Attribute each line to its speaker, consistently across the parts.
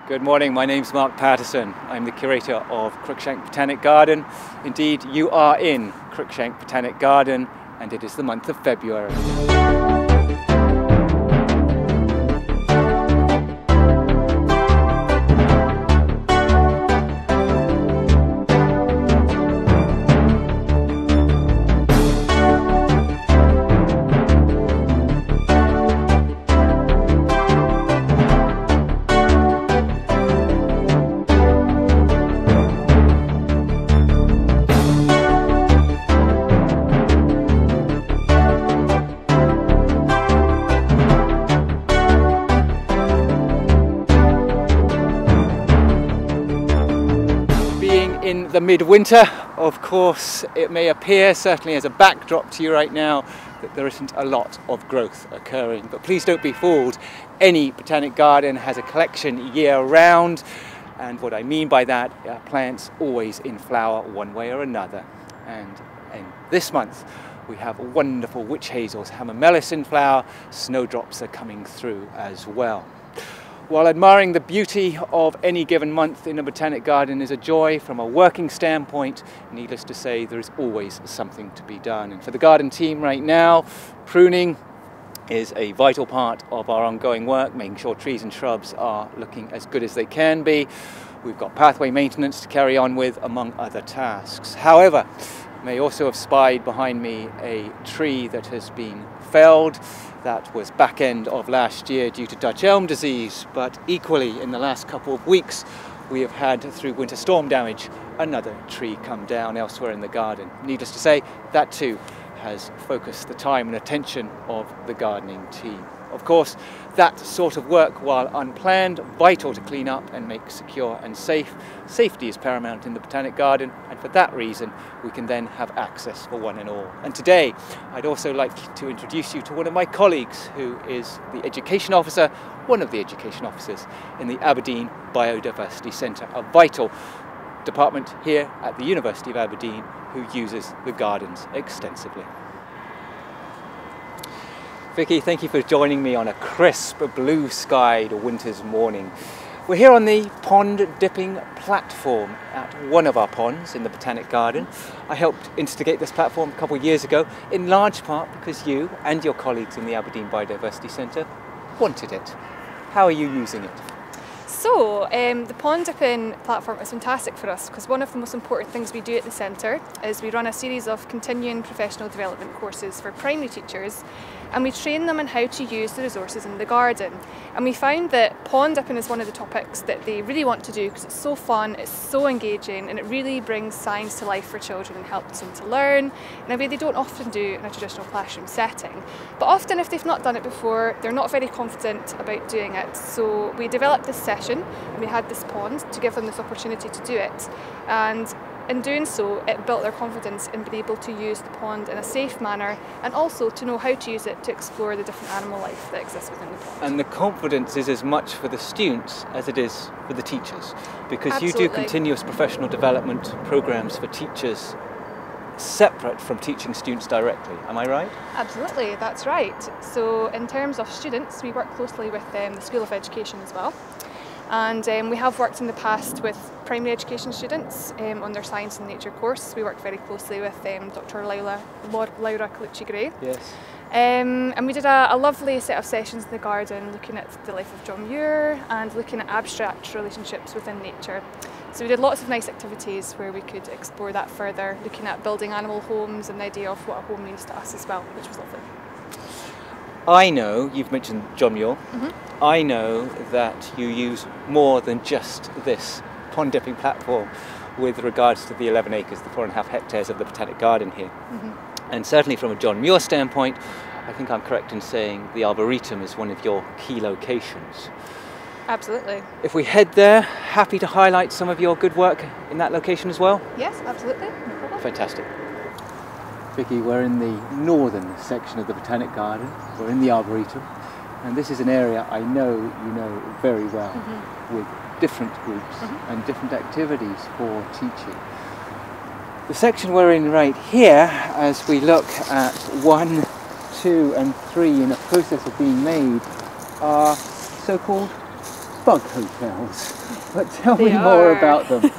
Speaker 1: Good morning, my name's Mark Patterson. I'm the curator of Cruickshank Botanic Garden. Indeed, you are in Cruickshank Botanic Garden, and it is the month of February. In the midwinter, of course, it may appear, certainly as a backdrop to you right now, that there isn't a lot of growth occurring. But please don't be fooled. Any botanic garden has a collection year round. And what I mean by that, plants always in flower one way or another. And in this month, we have wonderful witch hazels, hamamelis in flower. Snowdrops are coming through as well. While admiring the beauty of any given month in a botanic garden is a joy, from a working standpoint, needless to say, there is always something to be done. And for the garden team right now, pruning is a vital part of our ongoing work, making sure trees and shrubs are looking as good as they can be. We've got pathway maintenance to carry on with, among other tasks. However, you may also have spied behind me a tree that has been felled. That was back end of last year due to Dutch elm disease, but equally in the last couple of weeks we have had, through winter storm damage, another tree come down elsewhere in the garden. Needless to say, that too has focused the time and attention of the gardening team. Of course, that sort of work, while unplanned, vital to clean up and make secure and safe. Safety is paramount in the botanic garden, and for that reason we can then have access for one and all. And today I'd also like to introduce you to one of my colleagues, who is the education officer, one of the education officers in the Aberdeen Biodiversity Centre, a vital department here at the University of Aberdeen who uses the gardens extensively. Vicki, thank you for joining me on a crisp, blue-skied winter's morning. We're here on the pond dipping platform at one of our ponds in the Botanic Garden. I helped instigate this platform a couple of years ago, in large part because you and your colleagues in the Aberdeen Biodiversity Centre wanted it. How are you using it?
Speaker 2: So, the pond dipping platform is fantastic for us because one of the most important things we do at the centre is we run a series of continuing professional development courses for primary teachers, and we train them on how to use the resources in the garden. And we found that pond dipping is one of the topics that they really want to do because it's so fun, it's so engaging, and it really brings science to life for children and helps them to learn in a way they don't often do in a traditional classroom setting. But often, if they've not done it before, they're not very confident about doing it. So we developed this session and we had this pond to give them this opportunity to do it. And in doing so, it built their confidence in being able to use the pond in a safe manner, and also to know how to use it to explore the different animal life that exists within the pond.
Speaker 1: And the confidence is as much for the students as it is for the teachers, because
Speaker 2: Absolutely.
Speaker 1: You do continuous professional development programs for teachers separate from teaching students directly. Am I right?
Speaker 2: Absolutely, that's right. So in terms of students, we work closely with the School of Education as well. And we have worked in the past with primary education students on their science and nature course. We worked very closely with Dr. Laura Colucci-Gray.
Speaker 1: Yes.
Speaker 2: And we did a lovely set of sessions in the garden looking at the life of John Muir and looking at abstract relationships within nature. So we did lots of nice activities where we could explore that further, looking at building animal homes and the idea of what a home means to us as well, which was lovely.
Speaker 1: I know, you've mentioned John Muir, I know that you use more than just this pond dipping platform with regards to the 11 acres, the 4.5 hectares of the Botanic Garden here. And certainly from a John Muir standpoint, I think I'm correct in saying the Arboretum is one of your key locations.
Speaker 2: Absolutely.
Speaker 1: If we head there, happy to highlight some of your good work in that location as well?
Speaker 2: Yes, absolutely. No problem.
Speaker 1: Fantastic. Vicki, we're in the northern section of the Botanic Garden. We're in the Arboretum, and this is an area I know you know very well, with different groups and different activities for teaching. The section we're in right here, as we look at 1, 2 and 3 in a process of being made, are so-called bug hotels, but tell me more about them.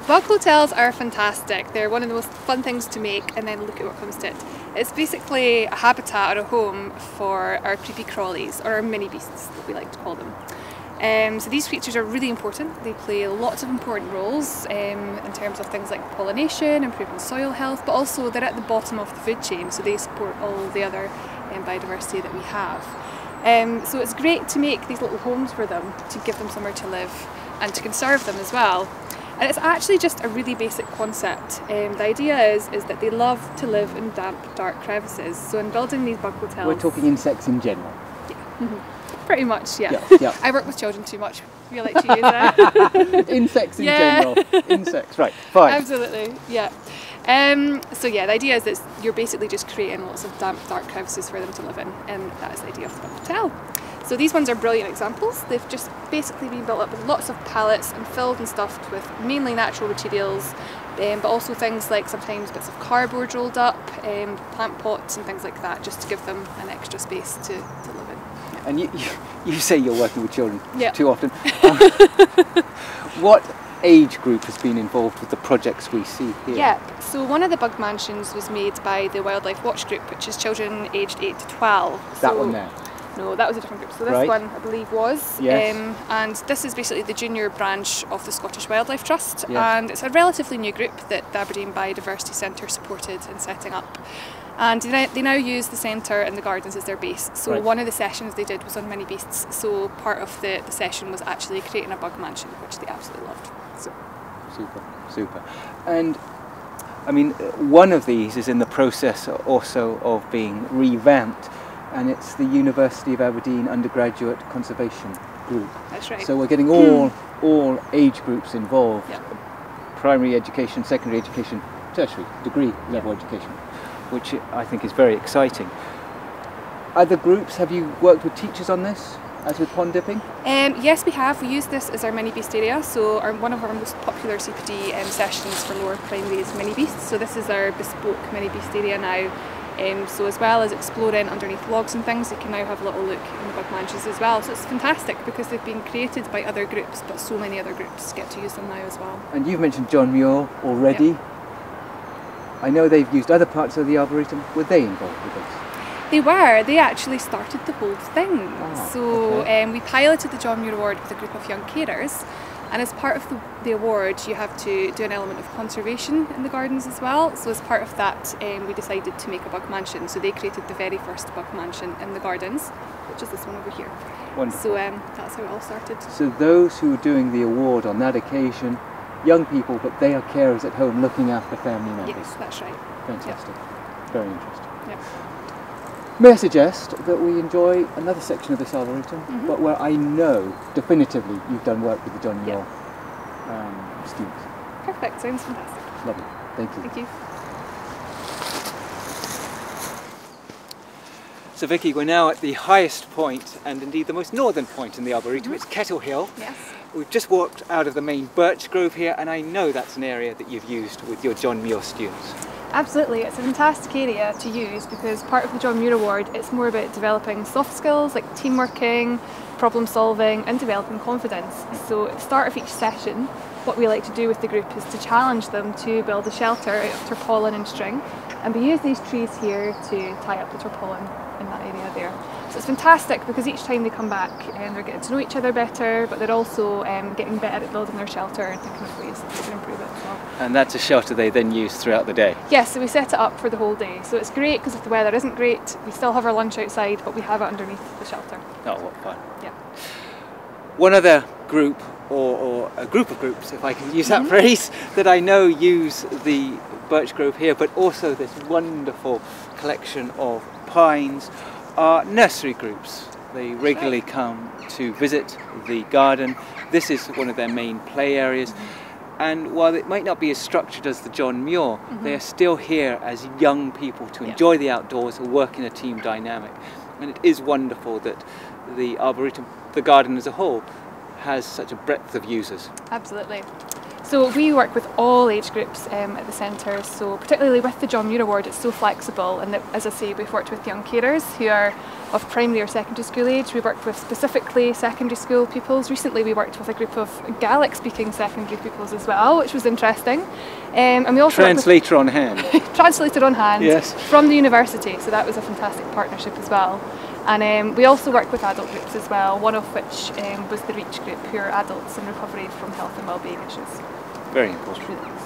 Speaker 2: Bug hotels are fantastic. They're one of the most fun things to make, and then look at what comes to it. It's basically a habitat or a home for our creepy crawlies, or our mini beasts that we like to call them. So these creatures are really important. They play lots of important roles in terms of things like pollination, improving soil health, but also they're at the bottom of the food chain, so they support all the other biodiversity that we have. So it's great to make these little homes for them, to give them somewhere to live and to conserve them as well. And it's actually just a really basic concept. The idea is that they love to live in damp, dark crevices. So in building these bug hotels...
Speaker 1: We're talking insects in general.
Speaker 2: Yeah. Pretty much, yeah.
Speaker 1: Yeah.
Speaker 2: I work with children too much. We like to use that.
Speaker 1: Insects in general. Insects, right, fine.
Speaker 2: Absolutely, yeah. So yeah, the idea is that you're basically just creating lots of damp, dark crevices for them to live in, and that is the idea of the bug hotel. So these ones are brilliant examples. They've just basically been built up with lots of pallets and filled and stuffed with mainly natural materials, but also things like sometimes bits of cardboard rolled up, plant pots and things like that, just to give them an extra space to live in. Yeah.
Speaker 1: And you say you're working with children too often. What age group has been involved with the projects we see here?
Speaker 2: Yeah, so one of the bug mansions was made by the Wildlife Watch group, which is children aged 8 to 12.
Speaker 1: That one there?
Speaker 2: No, that was a different group. So this one, I believe, was.
Speaker 1: Yes.
Speaker 2: And this is basically the junior branch of the Scottish Wildlife Trust.
Speaker 1: Yes.
Speaker 2: And it's a relatively new group that the Aberdeen Biodiversity Centre supported in setting up. And they now use the centre and the gardens as their base. So one of the sessions they did was on mini beasts. So part of the session was actually creating a bug mansion, which they absolutely loved. So.
Speaker 1: Super. And I mean, one of these is in the process also of being revamped, and it's the University of Aberdeen Undergraduate Conservation Group.
Speaker 2: That's right.
Speaker 1: So we're getting all age groups involved.
Speaker 2: Yep.
Speaker 1: Primary education, secondary education, tertiary degree level education, which I think is very exciting. Other groups, have you worked with teachers on this, as with pond dipping?
Speaker 2: Yes, we have. We use this as our mini beast area. So one of our most popular CPD sessions for lower primary is mini beasts. So this is our bespoke mini beast area now. So as well as exploring underneath logs and things, you can now have a little look in the bug mansions as well. So it's fantastic because they've been created by other groups, but so many other groups get to use them now as well.
Speaker 1: And you've mentioned John Muir already. Yep. I know they've used other parts of the Arboretum. Were they involved with this?
Speaker 2: They were. They actually started the whole thing.
Speaker 1: Oh,
Speaker 2: so
Speaker 1: okay.
Speaker 2: We piloted the John Muir Award with a group of young carers, and as part of the award you have to do an element of conservation in the gardens as well. So as part of that we decided to make a bug mansion. So they created the very first bug mansion in the gardens, which is this one over here.
Speaker 1: Wonderful.
Speaker 2: So that's how it all started.
Speaker 1: So those who were doing the award on that occasion, young people, but they are carers at home looking after family members.
Speaker 2: Yes, that's right.
Speaker 1: Fantastic. Yep. Very interesting.
Speaker 2: Yep.
Speaker 1: May I suggest that we enjoy another section of this Arboretum, but where I know definitively you've done work with the John Muir students.
Speaker 2: Perfect, sounds fantastic.
Speaker 1: Lovely, thank you.
Speaker 2: Thank you.
Speaker 1: So Vicki, we're now at the highest point, and indeed the most northern point in the Arboretum. It's Kettle Hill.
Speaker 2: Yes.
Speaker 1: We've just walked out of the main birch grove here, and I know that's an area that you've used with your John Muir students.
Speaker 2: Absolutely, it's a fantastic area to use because part of the John Muir Award, it's more about developing soft skills like team working, problem solving and developing confidence. So at the start of each session, what we like to do with the group is to challenge them to build a shelter out of tarpaulin and string, and we use these trees here to tie up the tarpaulin in that area there. So it's fantastic because each time they come back they're getting to know each other better, but they're also getting better at building their shelter and thinking of ways that they can improve it as well.
Speaker 1: And that's a shelter they then use throughout the day?
Speaker 2: Yes, so we set it up for the whole day. So it's great because if the weather isn't great, we still have our lunch outside, but we have it underneath the shelter.
Speaker 1: Oh, what fun.
Speaker 2: Yeah.
Speaker 1: One other group, or a group of groups, if I can use that phrase, that I know use the birch grove here, but also this wonderful collection of pines, are nursery groups. They regularly come to visit the garden. This is one of their main play areas. And while it might not be as structured as the John Muir, they are still here as young people to enjoy the outdoors and work in a team dynamic. And it is wonderful that the Arboretum, the garden as a whole, has such a breadth of users.
Speaker 2: Absolutely. So we work with all age groups at the centre, so particularly with the John Muir Award it's so flexible, and as I say, we've worked with young carers who are of primary or secondary school age. We worked with specifically secondary school pupils. Recently we worked with a group of Gaelic speaking secondary pupils as well, which was interesting. And we also
Speaker 1: translator on hand.
Speaker 2: Translator on hand,
Speaker 1: yes,
Speaker 2: from the university, so that was a fantastic partnership as well. And we also work with adult groups as well, one of which was the REACH group, who are adults in recovery from health and wellbeing issues.
Speaker 1: Very important. Really nice.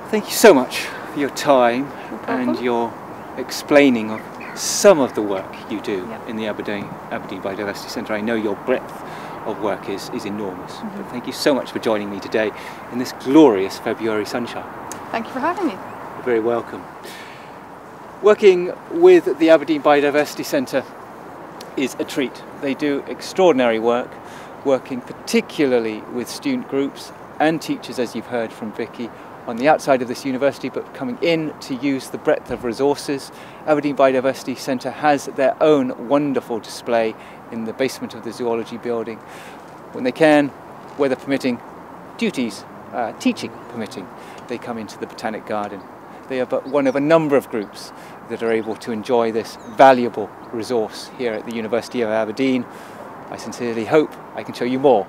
Speaker 1: Thank you so much for your time and your explaining of some of the work you do in the Aberdeen Biodiversity Centre. I know your breadth of work is enormous. But thank you so much for joining me today in this glorious February sunshine.
Speaker 2: Thank you for having me.
Speaker 1: You're very welcome. Working with the Aberdeen Biodiversity Centre is a treat. They do extraordinary work, working particularly with student groups and teachers, as you've heard from Vicki, on the outside of this university, but coming in to use the breadth of resources. Aberdeen Biodiversity Centre has their own wonderful display in the basement of the zoology building. When they can, weather permitting, duties, teaching permitting, they come into the Botanic Garden. They are but one of a number of groups that are able to enjoy this valuable resource here at the University of Aberdeen. I sincerely hope I can show you more